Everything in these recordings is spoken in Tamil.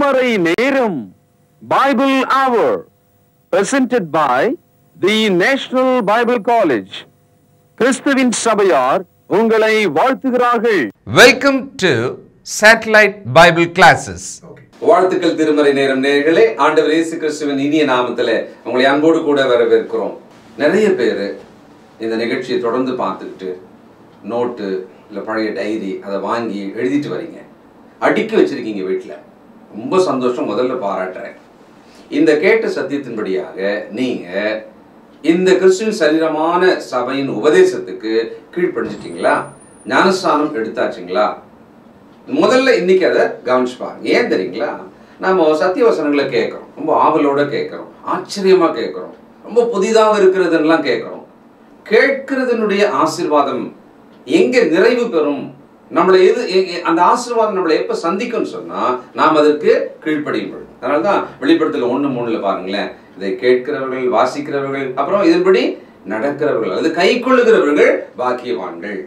திருமறை நேரம் Bible Hour presented by the National Bible College. கிறிஸ்துவின் சபையார் உங்களை வாழ்த்துகிறார்கள். Welcome to Satellite Bible Classes. வாழ்த்துக்கள் திருமறை நேரம் நேயர்களே, ஆண்டவர் இயேசு கிறிஸ்துவின் இனிய நாமத்திலே உங்களை அன்போடு கூட வரவேற்கிறோம். நிறைய பேர் இந்த நிகழ்ச்சியை தொடர்ந்து பார்த்துக்கிட்டு நோட்டு இல்லை பழைய டைரி அதை வாங்கி எழுதிட்டு வரீங்க, அடுக்கி வச்சிருக்கீங்க வீட்டில். ரொம்ப சந்தோஷம், முதல்ல பாராட்டுறேன். இந்த கேட்ட சத்தியத்தின்படியாக நீங்க இந்த கிறிஸ்துவின் சரீரமான சபையின் உபதேசத்துக்கு கீழ்ப்படிஞ்சிட்டீங்களா? ஞானஸ்தானம் எடுத்தாச்சுங்களா? முதல்ல இன்னைக்கு அதை கவனிச்சு பாருங்க. ஏன் தெரியுங்களா? நாம சத்திய வசனங்களை கேட்கிறோம், ரொம்ப ஆவலோட கேட்கிறோம், ஆச்சரியமா கேட்கிறோம், ரொம்ப புதிதாக இருக்கிறதுலாம் கேட்கிறோம். கேட்கிறதுனுடைய ஆசீர்வாதம் எங்க நிறைவு பெறும், நம்மளை அந்த ஆசீர்வாதம் நம்மளை எப்ப சந்திக்கும்னு சொன்னா நாம் அதற்கு கீழ்ப்படியும் பொழுது. அதனாலதான் வெளிப்படுத்தல 1:3 பாருங்களேன், இதை கேட்கிறவர்கள், வாசிக்கிறவர்கள், அப்புறம் இதன்படி நடக்கிறவர்கள், அது கை கொள்ளுகிறவர்கள் பாக்கியவான்கள்.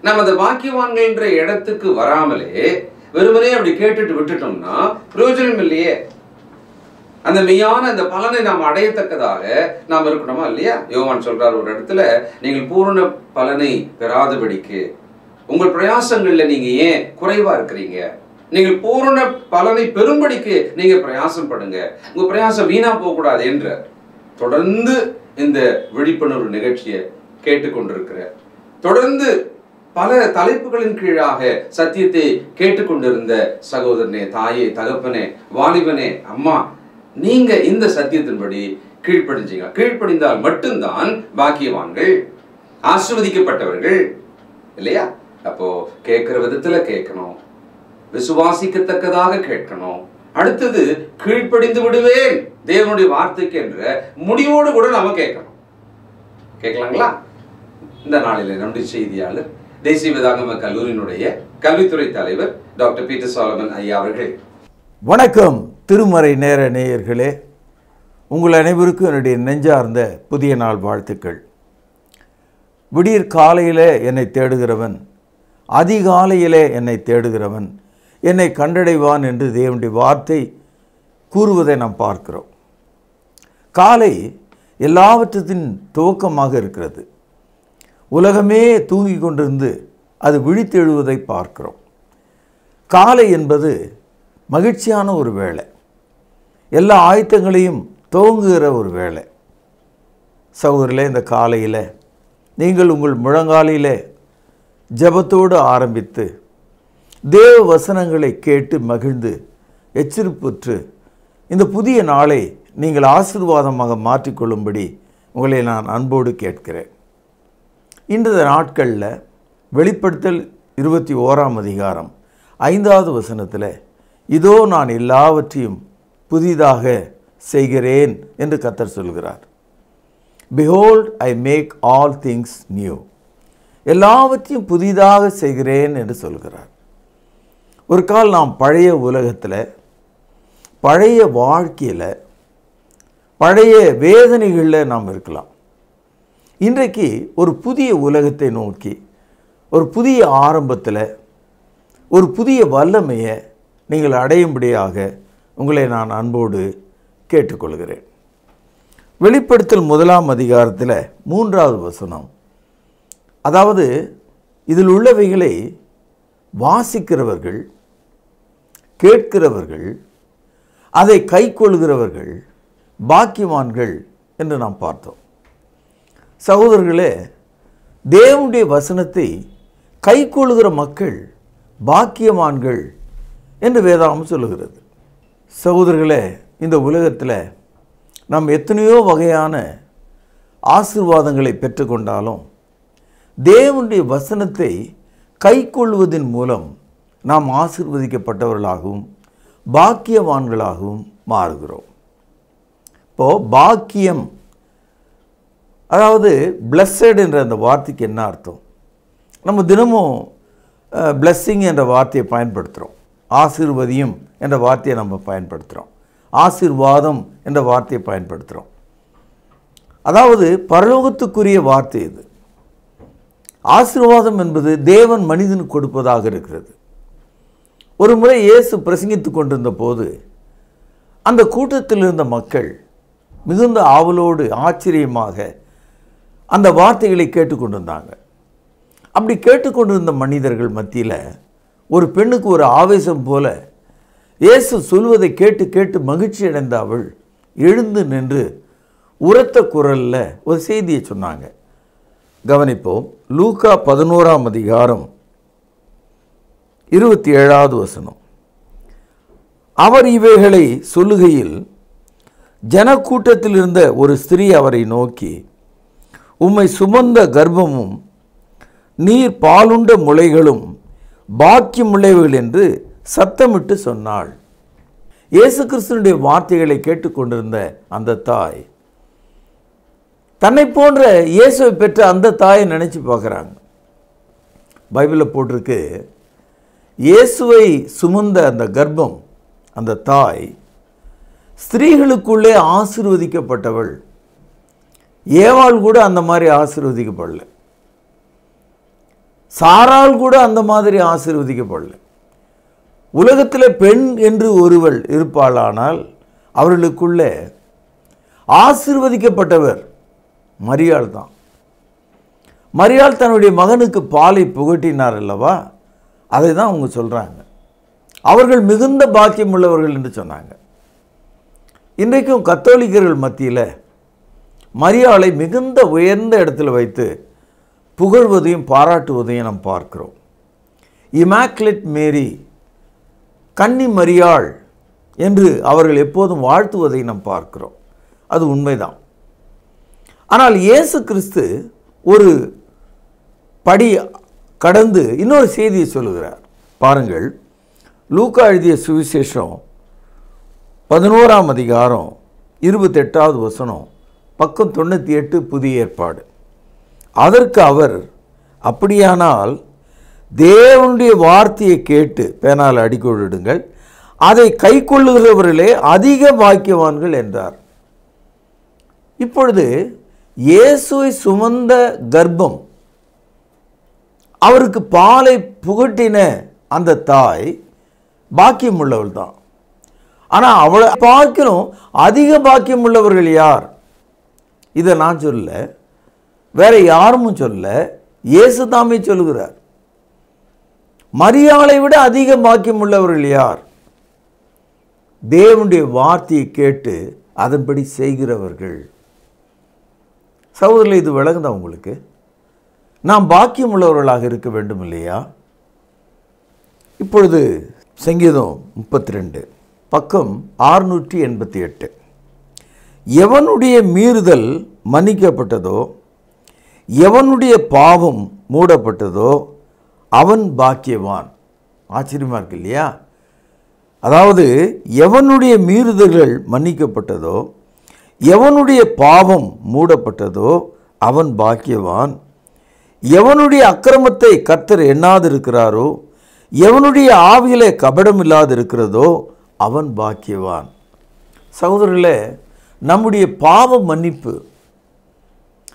நம்ம அந்த பாக்கியவான்கள் என்ற இடத்துக்கு வராமலே வெறுமனே அப்படி கேட்டுட்டு விட்டுட்டோம்னா பிரயோஜனம் இல்லையே. அந்த மெய்யான அந்த பலனை நாம் அடையத்தக்கதாக நாம் இருக்கணுமா இல்லையா? யோவான் சொல்றார் ஒரு இடத்துல, நீங்கள் பூரண பலனை பெறாதபடிக்கு உங்கள் பிரயாசங்கள்ல நீங்க ஏன் குறைவா இருக்கிறீங்க? நீங்கள் பூரண பலனை பெறும்படிக்கு நீங்க பிரயாசம் படுங்க, உங்க பிரயாசம் வீணா போக கூடாது என்ற தொடர்ந்து இந்த விழிப்புணர்வு நிகழ்ச்சியை கேட்டுக்கொண்டிருக்கிற, தொடர்ந்து பல தலைப்புகளின் கீழாக சத்தியத்தை கேட்டுக்கொண்டிருந்த சகோதரனே, தாயே, தகப்பனே, வாலிபனே, அம்மா, நீங்க இந்த சத்தியத்தின்படி கீழ்ப்படிஞ்சீங்க. கீழ்ப்படிந்தால் மட்டும்தான் பாக்கியவான்கள், ஆசீர்வதிக்கப்பட்டவர்கள் இல்லையா? அப்போ கேட்கிற விதத்துல கேட்கணும், விசுவாசிக்கத்தக்கதாக கேட்கணும். அடுத்தது கீழ்ப்படிந்து விடுவேன் தேவனுடைய வார்த்தைக்கு என்ற முடிவோடு கூட நாம கேட்கணும். கேட்கலாங்களா? இந்த நாளிலே நம்முடைய செய்தியாளர், தேசிய வேதாகம கல்லூரியினுடைய கல்வித்துறை தலைவர் டாக்டர் பீட்டர் சாலமன் ஐயா அவர்கள். வணக்கம் திருமறை நேர நேயர்களே, உங்கள் அனைவருக்கும் என்னுடைய நெஞ்சார்ந்த புதிய நாள் வாழ்த்துக்கள். விடியற் காலையிலே என்னை தேடுகிறவன், அதிகாலையிலே என்னை தேடுகிறவன் என்னை கண்டடைவான் என்று தேவனுடைய வார்த்தை கூறுவதை நாம் பார்க்கிறோம். காலை எல்லாவற்றின் துவக்கமாக இருக்கிறது. உலகமே தூங்கி கொண்டிருந்து அது விழித்தெழுவதை பார்க்கிறோம். காலை என்பது மகிழ்ச்சியான ஒரு வேளை, எல்லா ஆயத்தங்களையும் துவங்குகிற ஒரு வேளை. சகோதரர்களே, இந்த காலையில் நீங்கள் உங்கள் முழங்காலிலே ஜெபத்தோடு ஆரம்பித்து தேவ வசனங்களை கேட்டு மகிழ்ந்து எச்சரிப்புற்று இந்த புதிய நாளை நீங்கள் ஆசீர்வாதமாக மாற்றிக்கொள்ளும்படி உங்களை நான் அன்போடு கேட்கிறேன். இன்றைய நாட்களில் வெளிப்படுத்தல் 21ஆம் அதிகாரம் 5வது வசனத்தில், இதோ நான் எல்லாவற்றையும் புதிதாக செய்கிறேன் என்று கர்த்தர் சொல்கிறார். Behold, I make all things new. எல்லாவற்றையும் புதிதாக செய்கிறேன் என்று சொல்கிறார். ஒரு கால் நாம் பழைய உலகத்தில், பழைய வாழ்க்கையில், பழைய வேதனைகளில் நாம் இருக்கலாம். இன்றைக்கு ஒரு புதிய உலகத்தை நோக்கி, ஒரு புதிய ஆரம்பத்தில், ஒரு புதிய வல்லமையை நீங்கள் அடையும்படியாக உங்களை நான் அன்போடு கேட்டுக்கொள்கிறேன். வெளிப்படுத்தல் 1ஆம் அதிகாரத்தில் 3வது வசனம், அதாவது இதில் உள்ளவைகளை வாசிக்கிறவர்கள், கேட்கிறவர்கள், அதை கை கொள்கிறவர்கள் பாக்கியவான்கள் என்று நாம் பார்த்தோம். சகோதரர்களே, தேவனுடைய வசனத்தை கை கொள்கிற மக்கள் பாக்கியவான்கள் என்று வேதாகமம் சொல்லுகிறது. சகோதரர்களே, இந்த உலகத்தில் நாம் எத்தனையோ வகையான ஆசீர்வாதங்களை பெற்றுக்கொண்டாலும் தேவனுடைய வசனத்தை கை கொள்வதன் மூலம் நாம் ஆசீர்வதிக்கப்பட்டவர்களாகவும் பாக்கியவான்களாகவும் மாறுகிறோம். இப்போது பாக்கியம், அதாவது பிளஸ்ஸட் என்ற அந்த வார்த்தைக்கு என்ன அர்த்தம்? நம்ம தினமும் பிளஸ்ஸிங் என்ற வார்த்தையை பயன்படுத்துகிறோம், ஆசீர்வதியும் என்ற வார்த்தையை நம்ம பயன்படுத்துகிறோம், ஆசீர்வாதம் என்ற வார்த்தையை பயன்படுத்துகிறோம். அதாவது பரலோகத்துக்குரிய வார்த்தை இது. ஆசீர்வாதம் என்பது தேவன் மனிதனுக்கு கொடுப்பதாக இருக்கிறது. ஒரு முறை இயேசு பிரசங்கித்துக் கொண்டிருந்த போது அந்த கூட்டத்தில் இருந்த மக்கள் மிகுந்த ஆவலோடு ஆச்சரியமாக அந்த வார்த்தைகளை கேட்டுக்கொண்டிருந்தாங்க. அப்படி கேட்டுக்கொண்டிருந்த மனிதர்கள் மத்தியில் ஒரு பெண்ணுக்கு ஒரு ஆவேசம் போல இயேசு சொல்வதை கேட்டு கேட்டு மகிழ்ச்சி அடைந்த அவள் எழுந்து நின்று உரத்த குரலில் ஒரு செய்தியை சொன்னாங்க. கவனிப்போம். லூக்கா 11ஆம் அதிகாரம் 27வது வசனம். அவர் இவைகளை சொல்லுகையில் ஜனக்கூட்டத்தில் இருந்த ஒரு ஸ்திரீ அவரை நோக்கி, உம்மை சுமந்த கர்ப்பமும் நீர் பாலுண்ட முளைகளும் பாக்கியமுள்ளவைகள் என்று சத்தமிட்டு சொன்னாள். இயேசு கிறிஸ்துவினுடைய வார்த்தைகளை கேட்டுக்கொண்டிருந்த அந்த தாய் தன்னை போன்ற இயேசுவை பெற்ற அந்த தாயை நினைச்சு பார்க்குறாங்க. பைபிளில் போட்டிருக்கு, இயேசுவை சுமந்த அந்த கர்ப்பம், அந்த தாய் ஸ்திரீகளுக்குள்ளே ஆசீர்வதிக்கப்பட்டவள். ஏவாள் கூட அந்த மாதிரி ஆசீர்வதிக்கப்படல, சாராள் கூட அந்த மாதிரி ஆசீர்வதிக்கப்படல. உலகத்தில் பெண் என்று ஒருவள் இருப்பாளானால் அவர்களுக்குள்ளே ஆசீர்வதிக்கப்பட்டவர் மரியாள் தான். மரியாள் தன்னுடைய மகனுக்கு பாலை புகட்டினார் அல்லவா, அதை தான் அவங்க சொல்கிறாங்க. அவர்கள் மிகுந்த பாக்கியம் உள்ளவர்கள் என்று சொன்னாங்க. இன்றைக்கும் கத்தோலிக்கர்கள் மத்தியில் மரியாளை மிகுந்த உயர்ந்த இடத்துல வைத்து புகழ்வதையும் பாராட்டுவதையும் நாம் பார்க்கிறோம். இமாக்குலேட் மேரி, கன்னி மரியாள் என்று அவர்கள் எப்போதும் வாழ்த்துவதை நாம் பார்க்கிறோம். அது உண்மைதான். ஆனால் இயேசு கிறிஸ்து ஒரு படி கடந்து இன்னொரு செய்தியை சொல்லுகிறார். பாருங்கள், லூக்கா எழுதிய சுவிசேஷம் 11ஆம் அதிகாரம் 28வது வசனம், பக்கம் 98, புதிய ஏற்பாடு. அதற்கு அவர், அப்படியானால் தேவனுடைய வார்த்தையை கேட்டு, பேனால் அடிக்கோடிடுங்கள், அதை கை கொள்ளுகிறவர்களே அதிக பாக்கியவான்கள் என்றார். இப்பொழுது இயேசுவை சுமந்த கர்ப்பம், அவருக்கு பாலை புகட்டின அந்த தாய் பாக்கியம் உள்ளவள் தான். ஆனால் அவளை பார்க்கிறோம் அதிக பாக்கியம் உள்ளவர்கள் யார்? இதை நான் சொல்ல, வேற யாரும் சொல்ல, இயேசு தாமே சொல்லுகிறார். மரியாளை விட அதிக பாக்கியம் உள்ளவர்கள் யார்? தேவனுடைய வார்த்தையை கேட்டு அதன்படி செய்கிறவர்கள். சகோதரர்களே, இது விளங்குதா உங்களுக்கு? நாம் பாக்கியம் உள்ளவர்களாக இருக்க வேண்டும் இல்லையா? இப்பொழுது சங்கீதம் 32 பக்கம் 688. எவனுடைய மீறுதல் மன்னிக்கப்பட்டதோ, எவனுடைய பாவம் மூடப்பட்டதோ அவன் பாக்கியவான். ஆச்சரியமா இருக்கு இல்லையா? அதாவது எவனுடைய மீறுதல்கள் மன்னிக்கப்பட்டதோ, எவனுடைய பாவம் மூடப்பட்டதோ அவன் பாக்கியவான். எவனுடைய அக்கிரமத்தை கர்த்தர் எண்ணாதிருக்கிறாரோ, எவனுடைய ஆவியிலே கபடம் இல்லாதிருக்கிறதோ அவன் பாக்கியவான். சகோதரர்களே, நம்முடைய பாவ மன்னிப்பு,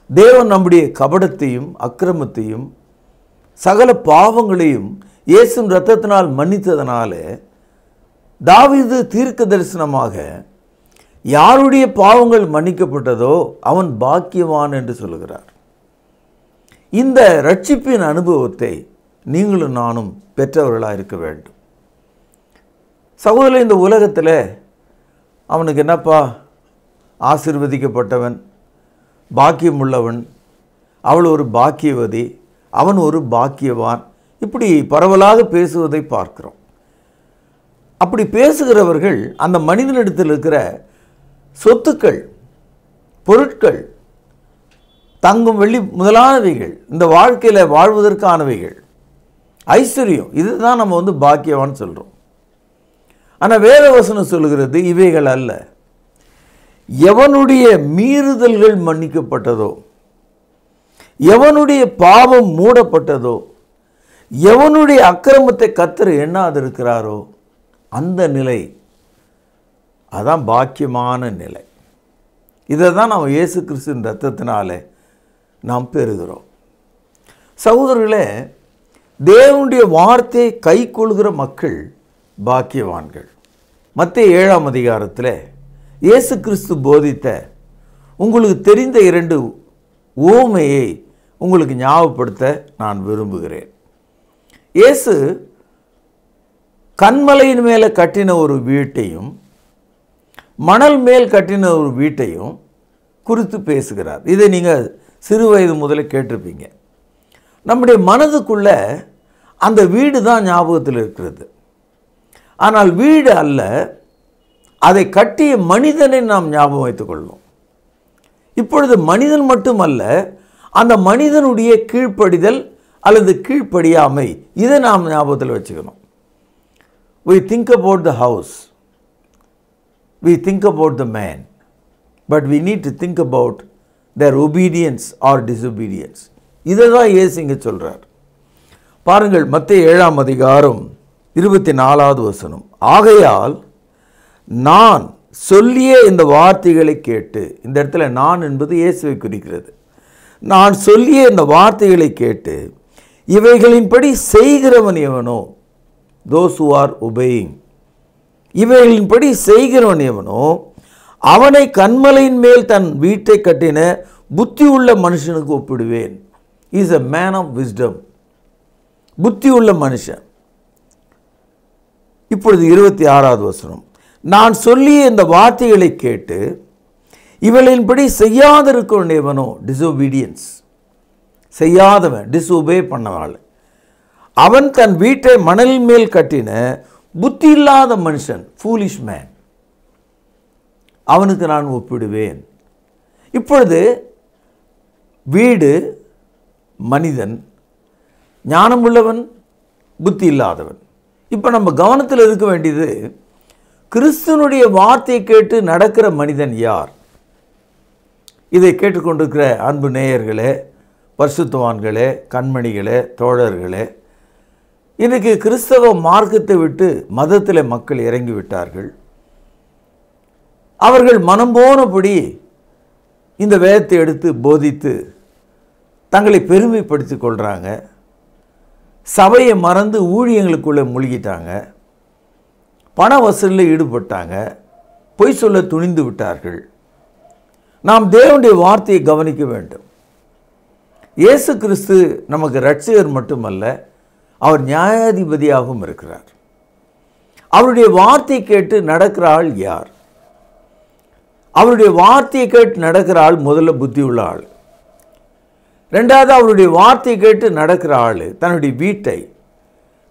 தேவன் நம்முடைய கபடத்தையும் அக்கிரமத்தையும் சகல பாவங்களையும் இயேசுவின் இரத்தத்தினால் மன்னித்ததனால தாவீது தீர்க்க தரிசனமாக யாருடைய பாவங்கள் மன்னிக்கப்பட்டதோ அவன் பாக்கியவான் என்று சொல்லுகிறார். இந்த ரட்சிப்பின் அனுபவத்தை நீங்களும் நானும் பெற்றவர்களாக இருக்க வேண்டும். சகோதரர், இந்த உலகத்தில் அவனுக்கு என்னப்பா ஆசீர்வதிக்கப்பட்டவன், பாக்கியம் உள்ளவன், அவள் ஒரு பாக்கியவதி, அவன் ஒரு பாக்கியவான், இப்படி பரவலாக பேசுவதை பார்க்கிறோம். அப்படி பேசுகிறவர்கள் அந்த மனிதனிடத்தில் இருக்கிற சொத்துக்கள், பொருட்கள், தங்கும் வெள்ளி முதலானவைகள், இந்த வாழ்க்கையில் வாழ்வதற்கானவைகள், ஐஸ்வர்யம், இதுதான் நம்ம பாக்கியவான் சொல்கிறோம். ஆனால் வேத வசனம் சொல்லுகிறது இவைகள் அல்ல. எவனுடைய மீறுதல்கள் மன்னிக்கப்பட்டதோ, எவனுடைய பாவம் மூடப்பட்டதோ, எவனுடைய அக்கிரமத்தை கர்த்தர் எண்ணாதிருக்கிறாரோ அந்த நிலை, அதான் பாக்கியமான நிலை. இதை தான் நாம் இயேசு கிறிஸ்துவின் இரத்தத்தினாலே நாம் பெறுகிறோம். சகோதரர்களே, தேவனுடைய வார்த்தையை கை கொள்கிற மக்கள் பாக்கியவான்கள். மத்தேயு 7ஆம் அதிகாரத்தில் இயேசு கிறிஸ்து போதித்த உங்களுக்கு தெரிந்த 2 உவமையை உங்களுக்கு ஞாபகப்படுத்த நான் விரும்புகிறேன். இயேசு கன்மலையின் மேலே கட்டின ஒரு வீட்டையும் மணல் மேல் கட்டின ஒரு வீட்டையும் குறித்து பேசுகிறார். இதை நீங்கள் சிறு வயது முதல்ல கேட்டிருப்பீங்க. நம்முடைய மனதுக்குள்ள அந்த வீடு தான் ஞாபகத்தில் இருக்கிறது. ஆனால் வீடு அல்ல, அதை கட்டிய மனிதனை நாம் ஞாபகம் வைத்துக் கொள்வோம். இப்பொழுது மனிதன் மட்டுமல்ல, அந்த மனிதனுடைய கீழ்ப்படிதல் அல்லது கீழ்ப்படியாமை, இதை நாம் ஞாபகத்தில் வச்சுக்கணும். We think about the house, we think about the man, but we need to think about their obedience or disobedience. இதை தான் இயேசு இங்கே சொல்கிறார். பாருங்கள், மத்தேயு 7ஆம் அதிகாரம் 24வது வசனம். ஆகையால் நான் சொல்லிய இந்த வார்த்தைகளை கேட்டு, இந்த இடத்துல நான் என்பது இயேசுவை குறிக்கிறது. நான் சொல்லிய இந்த வார்த்தைகளை கேட்டு இவைகளின்படி செய்கிறவன் எவனோ, those who are obeying, இவைகளின்படி செய்கிறவன் எவனோ அவனை கன்மலையின் மேல் தன் வீட்டை கட்டின புத்தி உள்ள மனுஷனுக்கு ஒப்பிடுவேன். Is a man of wisdom, புத்தி உள்ள மனுஷன். இப்பொழுது 26வது வசனம். நான் சொல்லிய இந்த வார்த்தைகளை கேட்டு இவளின்படி செய்யாதிருக்கவன் எவனோ, டிசோபீடியன்ஸ், செய்யாதவன், டிஸ்ஒபே பண்ணவாள், அவன் தன் வீட்டை மணலின் மேல் கட்டின புத்தி இல்லாத மனுஷன், ஃபூலிஷ் மேன், அவனுக்கு நான் ஒப்பிடுவேன். இப்பொழுது வீடு மனிதன், ஞானமுள்ளவன் புத்தி இல்லாதவன். இப்போ நம்ம கவனத்தில் இருக்க வேண்டியது, கிறிஸ்துவனுடைய வார்த்தையை கேட்டு நடக்கிற மனிதன் யார்? இதை கேட்டுக்கொண்டிருக்கிற அன்பு நேயர்களே, பரிசுத்தவான்களே, கண்மணிகளே, தோழர்களே, இன்றைக்கு கிறிஸ்தவ மார்க்கத்தை விட்டு மதத்தில் மக்கள் இறங்கிவிட்டார்கள். அவர்கள் மனம் போனபடி இந்த வேதத்தை எடுத்து போதித்து தங்களை பெருமைப்படுத்திக் கொள்கிறாங்க. சபையை மறந்து ஊழியங்களுக்குள்ளே மூழ்கிட்டாங்க. பண வசூலில் ஈடுபட்டாங்க. பொய் சொல்ல துணிந்து விட்டார்கள். நாம் தேவனுடைய வார்த்தையை கவனிக்க வேண்டும். இயேசு கிறிஸ்து நமக்கு இரட்சகர் மட்டுமல்ல, அவர் நியாயாதிபதியாகவும் இருக்கிறார். அவருடைய வார்த்தையை கேட்டு நடக்கிற ஆள் யார்? அவருடைய வார்த்தையை கேட்டு நடக்கிற ஆள் முதல்ல புத்தி உள்ள ஆள். ரெண்டாவது, அவருடைய வார்த்தையை கேட்டு நடக்கிற ஆள் தன்னுடைய வீட்டை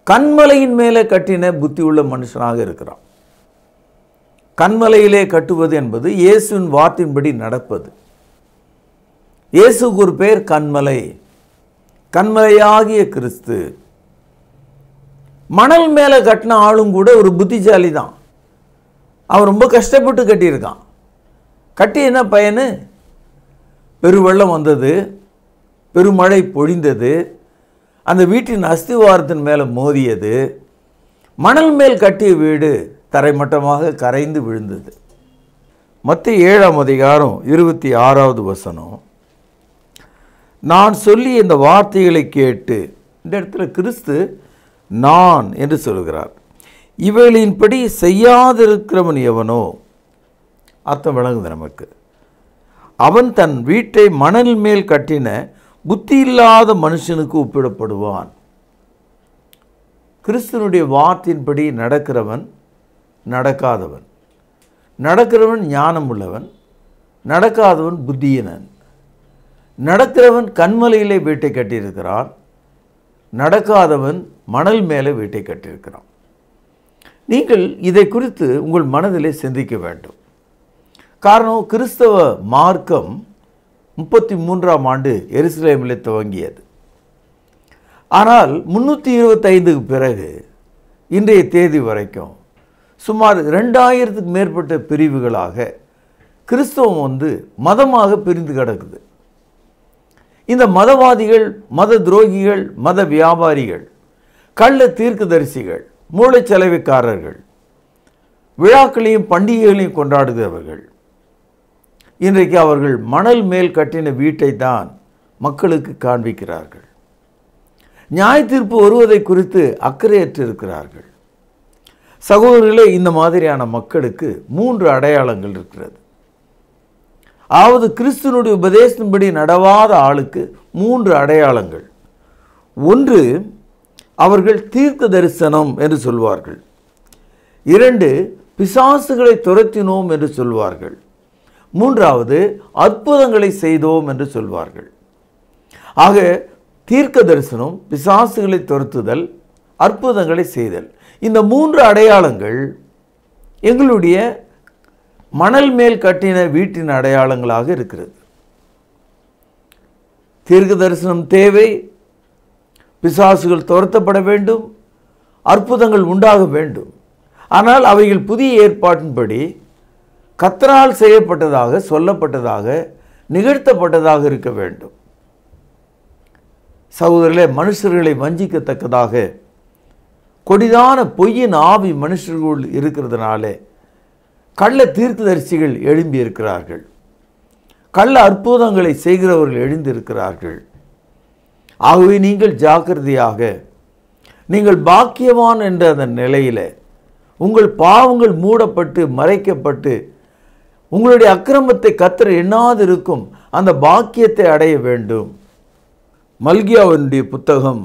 கன்மலையின் மேலே கட்டின புத்தி உள்ள மனுஷனாக இருக்கிறான். கன்மலையிலே கட்டுவது என்பது இயேசுவின் வார்த்தையின்படி நடப்பது. இயேசுக்கு ஒரு பேர் கன்மலை, கன்மலையாகிய கிறிஸ்து. மணல் மேலே கட்டின ஆளும் கூட ஒரு புத்திசாலி தான். அவன் ரொம்ப கஷ்டப்பட்டு கட்டியிருக்கான். கட்டி என்ன பயனு? பெருவெள்ளம் வந்தது, பெருமழை பொழிந்தது, அந்த வீட்டின் அஸ்திவாரத்தின் மேலே மோதியது, மணல் மேல் கட்டிய வீடு தரைமட்டமாக கரைந்து விழுந்தது. மத்தேயு 7ஆம் அதிகாரம் 26வது வசனம். நான் சொல்லி இந்த வார்த்தைகளை கேட்டு, இந்த இடத்துல கிறிஸ்து நான் என்று சொல்கிறார். இவைகளின்படி செய்யாதிருக்கிறவன் எவனோ, அர்த்தம் விளங்குது நமக்கு, அவன் தன் வீட்டை மணல் மேல் கட்டின புத்தி இல்லாத மனுஷனுக்கு ஒப்பிடப்படுவான். கிறிஸ்துவனுடைய வார்த்தையின்படி நடக்கிறவன் நடக்காதவன், நடக்கிறவன் ஞானம் உள்ளவன், நடக்காதவன் புத்தியினன். நடக்கிறவன் கன்மலையிலே வீட்டை கட்டியிருக்கிறான், நடக்காதவன் மணல் மேலே வீட்டை கட்டியிருக்கிறான். நீங்கள் இதை குறித்து உங்கள் மனதிலே சிந்திக்க வேண்டும். காரணம், கிறிஸ்தவ மார்க்கம் 33ஆம் ஆண்டு எருசலேமிலே துவங்கியது. ஆனால் 325க்கு பிறகு இன்றைய தேதி வரைக்கும் சுமார் 2000க்கு மேற்பட்ட பிரிவுகளாக கிறிஸ்தவம் மதமாக பிரிந்து கிடக்குது. இந்த மதவாதிகள், மத துரோகிகள், மத வியாபாரிகள், கள்ள தீர்க்கதரிசிகள், மூளைச்சலவைக்காரர்கள், விழாக்களையும் பண்டிகைகளையும் கொண்டாடுகிறவர்கள், இன்றைக்கு அவர்கள் மணல் மேல் கட்டின வீட்டை தான் மக்களுக்கு காண்பிக்கிறார்கள். நியாய தீர்ப்பு வருவதை குறித்து அக்கறையற்று இருக்கிறார்கள். சகோதரர்களே, இந்த மாதிரியான மக்களுக்கு 3 அடையாளங்கள் இருக்கிறது. அதாவது கிறிஸ்துவனுடைய உபதேசத்தின்படி நடவாத ஆளுக்கு 3 அடையாளங்கள். ஒன்று, அவர்கள் தீர்க்க தரிசனம் என்று சொல்வார்கள். 2, பிசாசுகளை துரத்தினோம் என்று சொல்வார்கள். 3வது, அற்புதங்களை செய்தோம் என்று சொல்வார்கள். ஆக தீர்க்க தரிசனம், பிசாசுகளை துரத்துதல், அற்புதங்களை செய்தல், இந்த 3 அடையாளங்கள் எங்களுடைய மணல் மேல் கட்டின வீட்டின் அடையாளங்களாக இருக்கிறது. தீர்க்க தரிசனம் தேவை, பிசாசுகள் துரத்தப்பட வேண்டும், அற்புதங்கள் உண்டாக வேண்டும். ஆனால் அவைகள் புதிய ஏற்பாட்டின்படி கர்த்தரால் செய்யப்பட்டதாக, சொல்லப்பட்டதாக, நிகழ்த்தப்பட்டதாக இருக்க வேண்டும். சகோதரர்களே, மனுஷர்களை வஞ்சிக்கத்தக்கதாக கொடிதான பொய்யின் ஆவி மனுஷர்கள் இருக்கிறதுனாலே கள்ள தீர்க்கதரிசிகள் எழும்பி இருக்கிறார்கள், கள்ள அற்புதங்களை செய்கிறவர்கள் எழுந்திருக்கிறார்கள். ஆகவே நீங்கள் ஜாக்கிரதையாக, நீங்கள் பாக்கியவான் என்ற அந்த நிலையில் உங்கள் பாவங்கள் மூடப்பட்டு மறைக்கப்பட்டு உங்களுடைய அக்கிரமத்தை கர்த்தர் எண்ணாதிருக்கும் அந்த பாக்கியத்தை அடைய வேண்டும். மல்கியாவினுடைய புத்தகம்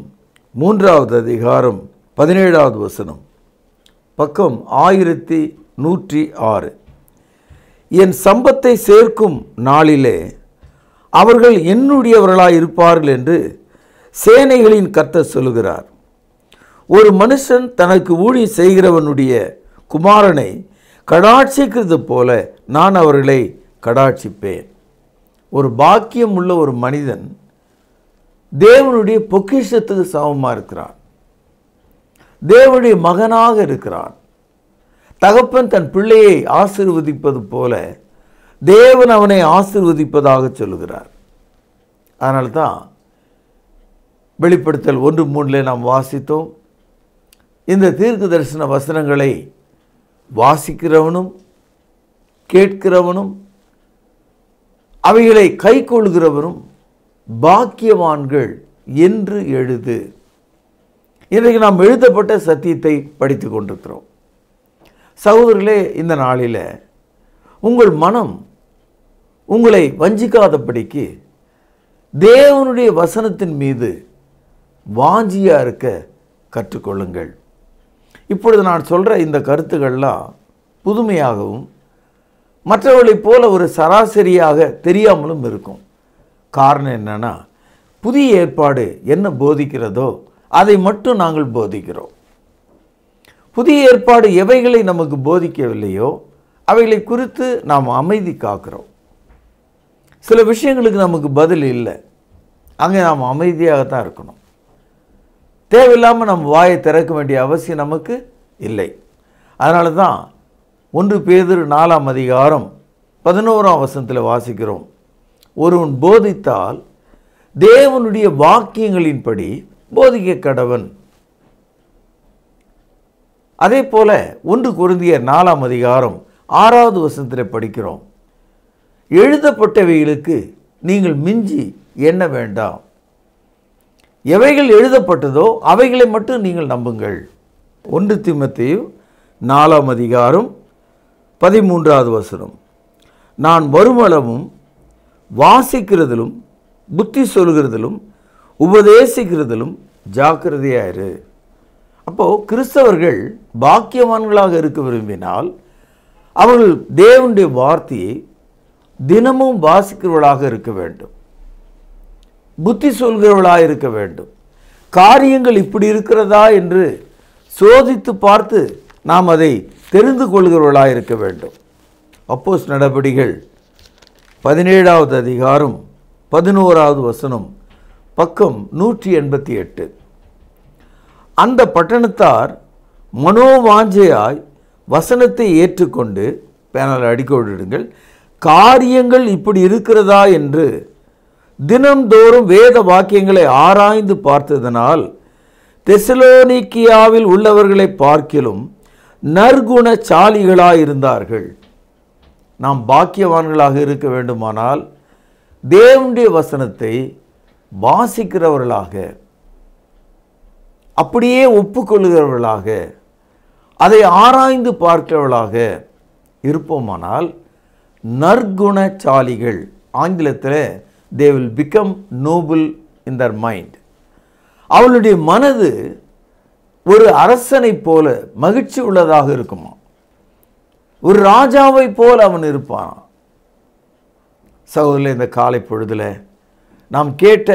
3வது அதிகாரம் 17வது வசனம், பக்கம் 1106. என் சம்பத்தை சேர்க்கும் நாளிலே அவர்கள் என்னுடையவர்களாய் இருப்பார்கள் என்று சேனைகளின் கர்த்தர் சொல்லுகிறார். ஒரு மனுஷன் தனக்கு ஊழியம் செய்கிறவனுடைய குமாரனை கடாட்சிக்கிறது போல நான் அவர்களை கடாட்சிப்பேன். ஒரு பாக்கியம் உள்ள ஒரு மனிதன் தேவனுடைய பொக்கிஷத்துக்கு சமமாக இருக்கிறான், தேவனுடைய மகனாக இருக்கிறான். தகப்பன் தன் பிள்ளையை ஆசீர்வதிப்பது போல தேவன் அவனை ஆசீர்வதிப்பதாக சொல்லுகிறார். அதனால்தான் வெளிப்படுத்தல் 1:3 நாம் வாசித்தோம், இந்த தீர்க்க தரிசன வசனங்களை வாசிக்கிறவனும் கேட்கிறவனும் அவைகளை கைக்கொள்கிறவரும் பாக்கியவான்கள் என்று எழுது. இன்றைக்கு நாம் எழுதப்பட்ட சத்தியத்தை படித்து கொண்டிருக்கிறோம். சகோதரர்களே, இந்த நாளில் உங்கள் மனம் உங்களை வஞ்சிக்காதபடிக்கு தேவனுடைய வசனத்தின் மீது வாஞ்சியாக இருக்க கற்றுக்கொள்ளுங்கள். இப்பொழுது நான் சொல்கிற இந்த கருத்துக்கள்லாம் புதுமையாகவும் மற்றவர்களைப் போல ஒரு சராசரியாக தெரியாமலும் இருக்கும். காரணம் என்னன்னா, புதிய ஏற்பாடு என்ன போதிக்கிறதோ அதை மட்டும் நாங்கள் போதிக்கிறோம். புதிய ஏற்பாடு எவைகளை நமக்கு போதிக்கவில்லையோ அவைகளை குறித்து நாம் அமைதி காக்கிறோம். சில விஷயங்களுக்கு நமக்கு பதில் இல்லை, அங்கே நாம் அமைதியாகத்தான் இருக்கணும். தேவையில்லாமல் நம்ம வாயை திறக்க வேண்டிய அவசியம் நமக்கு இல்லை. அதனால தான் 1 பேதுரு 4ஆம் அதிகாரம் 11ஆம் வசனத்தில் வாசிக்கிறோம், ஒருவன் போதித்தால் தேவனுடைய வாக்கியங்களின்படி போதிக்க கடவன். அதே போல 1 கொரிந்தியர் 4ஆம் அதிகாரம் 6வது வசனத்தில் படிக்கிறோம், எழுதப்பட்டவைகளுக்கு நீங்கள் மிஞ்சி எண்ண வேண்டாம், எவைகள் எழுதப்பட்டதோ அவைகளை மட்டும் நீங்கள் நம்புங்கள். 1 தீமோத்தேயு 4ஆம் அதிகாரம் 13வது வசனம், நான் வருமளவும் வாசிக்கிறதிலும் புத்தி சொல்கிறதிலும் உபதேசிக்கிறதிலும் ஜாக்கிரதையாயிரு. அப்போது கிறிஸ்தவர்கள் பாக்கியவான்களாக இருக்க விரும்பினால் அவர்கள் தேவனுடைய வார்த்தையை தினமும் வாசிக்கிறவர்களாக இருக்க வேண்டும், புத்தி சொல்கிறவர்களாக இருக்க வேண்டும். காரியங்கள் இப்படி இருக்கிறதா என்று சோதித்து பார்த்து நாம் அதை தெரிந்து கொள்கிறவர்களாக இருக்க வேண்டும். அப்போஸ்தலர் நடபடிகள் 17வது அதிகாரம் 11வது வசனம், பக்கம் 188. அந்த பட்டணத்தார் மனோவாஞ்சையாய் வசனத்தை ஏற்றுக்கொண்டு, பேனல் அடிக்கோடிடுங்கள், காரியங்கள் இப்படி இருக்கிறதா என்று தினம்தோறும் வேத வாக்கியங்களை ஆராய்ந்து பார்த்ததனால் தெசலோனிக்கியாவில் உள்ளவர்களை பார்க்கிலும் நற்குணசாலிகளாயிருந்தார்கள். நாம் பாக்கியவான்களாக இருக்க வேண்டுமானால் தேவனுடைய வசனத்தை வாசிக்கிறவர்களாக, அப்படியே ஒப்புக்கொள்கிறவர்களாக, அதை ஆராய்ந்து பார்க்கிறவர்களாக இருப்போமானால் நற்குணசாலிகள், ஆங்கிலத்தில் they will become noble in their mind. அவளுடைய மனது ஒரு அரசனை போல மகிழ்ச்சி உள்ளதாக இருக்குமா, ஒரு ராஜாவை போல அவன் இருப்பான். சகோதரர்களே, இந்த காலை பொழுதில் நாம் கேட்ட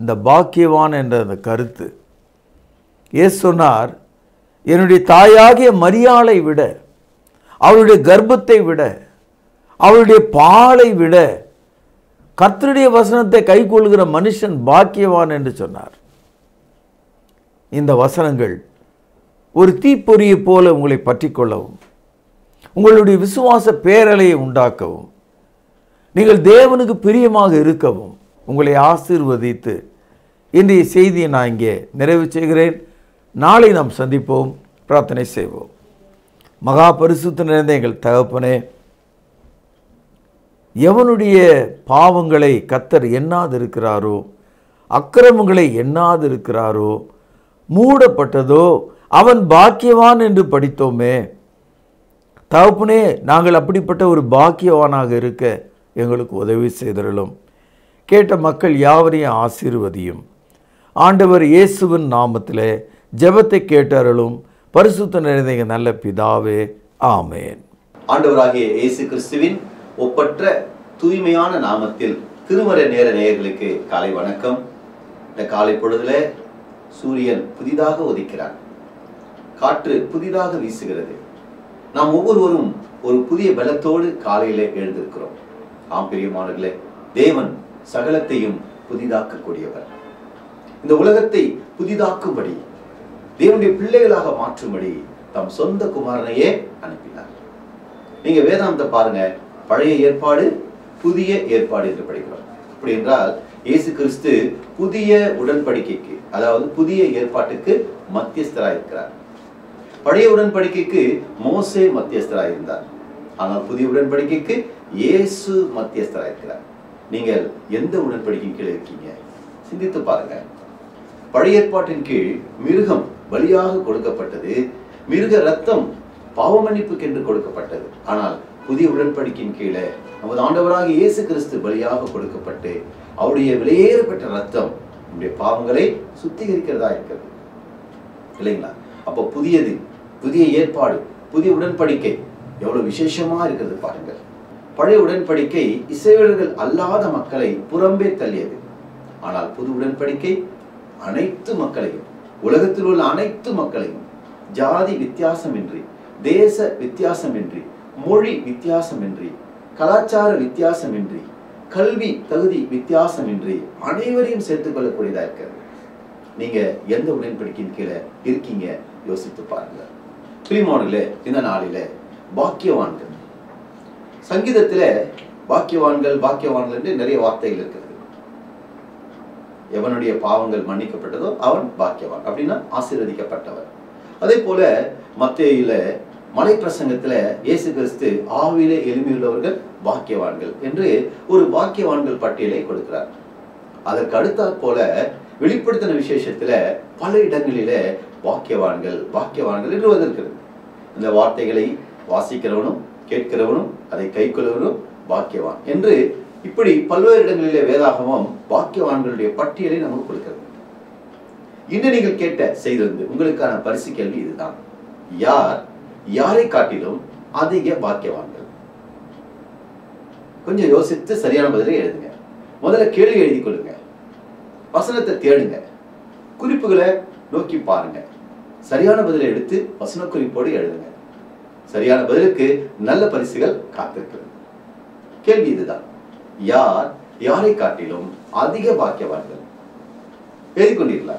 இந்த பாக்கியவான் என்ற அந்த கருத்து, இயேசு சொன்னார், என்னுடைய தாயாகிய மரியாளை விட, அவளுடைய கர்ப்பத்தை விட, அவளுடைய பாலை விட கர்த்தருடைய வசனத்தை கைக்கொள்கிற மனுஷன் பாக்கியவான் என்று சொன்னார். இந்த வசனங்கள் ஒரு தீப்பொறியை போல உங்களை பற்றி கொள்ளவும், உங்களுடைய விசுவாச பேரலையை உண்டாக்கவும், நீங்கள் தேவனுக்கு பிரியமாக இருக்கவும் உங்களை ஆசீர்வதித்து இன்றைய செய்தியை நான் இங்கே நிறைவு செய்கிறேன். நாளை நாம் சந்திப்போம். பிரார்த்தனை செய்வோம். மகா பரிசுத்த நிறைந்த எங்கள் தகப்பனே, எவனுடைய பாவங்களை கர்த்தர் எண்ணாதிருக்கிறாரோ, அக்கிரமங்களை எண்ணாதிருக்கிறாரோ, மூடப்பட்டதோ அவன் பாக்கியவான் என்று படித்தோமே. தகப்பனே, நாங்கள் அப்படிப்பட்ட ஒரு பாக்கியவானாக இருக்க எங்களுக்கு உதவி செய்தருளும். கேட்ட மக்கள் யாவரையும் ஆசீர்வதியும். ஆண்டவர் இயேசுவின் நாமத்திலே ஜெபத்தை கேட்டருளும். பரிசுத்த நிறைந்த நல்ல பிதாவே, ஆமேன். ஆண்டவராகிய இயேசு கிறிஸ்துவின் ஒப்பற்ற தூய்மையான நாமத்தில் திருமறை நேர நேயர்களுக்கு காலை வணக்கம். இந்த காலை பொழுதுல சூரியன் புதிதாக உதிக்கிறார், காற்று புதிதாக வீசுகிறது. நாம் ஒவ்வொருவரும் ஒரு புதிய பலத்தோடு காலையிலே எழுந்திருக்கிறோம். ஆம் பிரியமானவர்களே, தேவன் சகலத்தையும் புதிதாக்கக்கூடியவர். இந்த உலகத்தை புதிதாக்கும்படி, தேவனுடைய பிள்ளைகளாக மாற்றும்படி தம் சொந்த குமாரனையே அனுப்பினார். நீங்க வேதாந்தத்தை பாருங்க, பழைய ஏற்பாடு புதிய ஏற்பாடு என்று படிக்கிறோம். அப்படி என்றால் இயேசு கிறிஸ்து புதிய உடன்படிக்கைக்கு, அதாவது புதிய ஏற்பாட்டுக்கு மத்தியஸ்தராய் இருக்கிறார். பழைய உடன்படிக்கைக்கு மோசே மத்தியஸ்தராய் இருந்தார். ஆனால் புதிய உடன்படிக்கைக்கு இயேசு மத்தியஸ்தராய் இருக்கிறார். நீங்கள் எந்த உடன்படிக்கை கீழே இருக்கீங்க? சிந்தித்து பாருங்க. பழைய ஏற்பாட்டின் கீழ் மிருகம் பலியாக கொடுக்கப்பட்டது, மிருக ரத்தம் பாவ மன்னிப்புக்கு என்று கொடுக்கப்பட்டது. ஆனால் புதிய உடன்படிக்கையின் கீழே நமது ஆண்டவராக இயேசு கிறிஸ்து பலியாக கொடுக்கப்பட்டு அவருடைய விலையேறப்பட்ட ரத்தம் நம்முடைய பாவங்களை சுத்திகரிக்கிறதா இருக்கிறது, இல்லைங்களா? அப்போ புதியது, புதிய ஏற்பாடு, புதிய உடன்படிக்கை எவ்வளவு விசேஷமா இருக்கிறது பாருங்கள். பழைய உடன்படிக்கை இஸ்ரவேலர்கள் அல்லாத மக்களை புறம்பே தள்ளியது. ஆனால் புது உடன்படிக்கை அனைத்து மக்களையும், உலகத்தில் உள்ள அனைத்து மக்களையும், ஜாதி வித்தியாசமின்றி, தேச வித்தியாசமின்றி, மொழி வித்தியாசமின்றி, கலாச்சார வித்தியாசமின்றி, கல்வி தகுதி வித்தியாசமின்றி அனைவரையும் சேர்த்துக் கொள்ளக்கூடியதா இருக்கிறது. நீங்க எந்த உடன்படிக்கையின் கீழே இருக்கீங்க யோசித்து பாருங்க. பிரியமானவர்களே, இந்த நாளில பாக்கியவான்கள், சங்கீதத்தில பாக்கியவான்கள் பாக்கியவான்கள் என்று நிறைய வார்த்தைகள் இருக்கிறது. எவனுடைய பாவங்கள் மன்னிக்கப்பட்டதோ அவன் பாக்கியவான், அப்படின்னா ஆசீர்வதிக்கப்பட்டவர். அதே போல மத்தேயுல மலை பிரசங்கத்துல இயேசு கிறிஸ்து ஆவிலே எளிமையுள்ளவர்கள் பாக்கியவான்கள் என்று ஒரு பாக்கியவான்கள் பட்டியலை கொடுக்கிறார். அதற்கு அடுத்தாற் போல வெளிப்படுத்தின விசேஷத்துல பல இடங்களிலே பாக்கியவான்கள் பாக்கியவான்கள் என்று வந்திருக்கிறது. இந்த வார்த்தைகளை வாசிக்கிறவனும் கேட்கிறவனும் அதை கைக்கொள்வனும் பாக்கியவான் என்று இப்படி பல்வேறு இடங்களிலே வேதாகமம் பாக்கியவான்களுடைய பட்டியலை நமக்கு கொடுக்கிறது. இன்னும் நீங்கள் கேட்ட செய்திருந்து உங்களுக்கான பரிசு கேள்வி இதுதான். யார் யாரை காட்டிலும் அதிக பாக்கியவான்கள்? கொஞ்சம் யோசித்து சரியான பதிலை எழுதுங்க. முதல்ல கேள்வி எழுதி கொள்ளுங்க, வசனத்தை தேடுங்க, குறிப்புகளை நோக்கி பாருங்க, சரியான பதிலை எடுத்து வசன குறிப்போடு எழுதுங்க. சரியான பதிலுக்கு நல்ல பரிசுகள் காத்திருக்கிறது. கேள்வி இதுதான், யார் யாரை காட்டிலும் அதிக பாக்கியவான்கள்? எழுதி கொண்டீர்களா?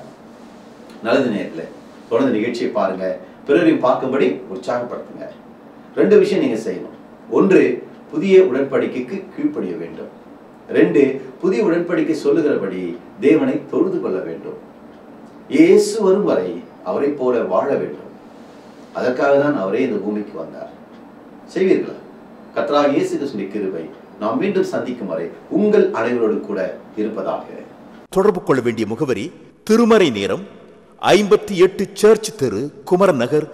நல்லது நேரத்தில் தொடர்ந்து நிகழ்ச்சியை பாருங்க, பிறரையும் பார்க்கும்படி உற்சாகப்படுத்துங்க. 2 விஷயம் நீங்க செய்யணும். 1, புதிய உடன்படிக்கைக்கு கீழ்ப்படிய வேண்டும். 2, புதிய உடன்படிக்கை சொல்லுகிறபடி தேவனை தொழுது கொள்ள வேண்டும். இயேசு வரும் வரை அவரை போல வாழ வேண்டும். அதற்காக தான் அவரே இந்த பூமிக்கு வந்தார். செய்வீர்களா? கர்த்தராகிய இயேசு கிறிஸ்துவின் கிருபை நாம் மீண்டும் சந்திக்கும் வரை உங்கள் அனைவரோடு கூட இருப்பதாக. தொடர்பு கொள்ள வேண்டிய முகவரி: திருமறை நேரம், 58 சர்ச் தெரு, குமரன் நகர்,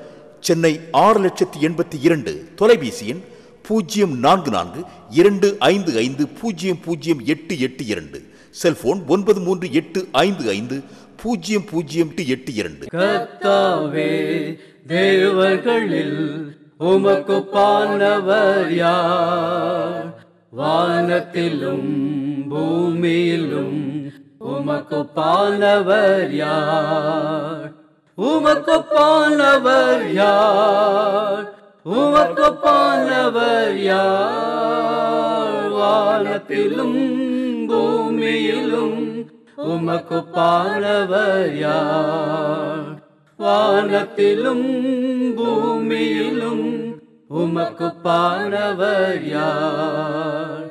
சென்னை 6,82,000. தொலைபேசி எண் 044225500882. செல்போன் 9385500882. கர்த்தாவே, தேவர்களில் உமக்குப்பானவர் யார்? வானத்திலும் பூமியிலும் உமக்குப்பானவர் யார்? உமக்குப்பானவர் யார்? உமக்குப்பானவர் யார்? வானத்திலும் பூமியிலும் உமக்குப்பானவர் யார்? வானத்திலும் பூமியிலும் உமக்குப்பானவர் யார்?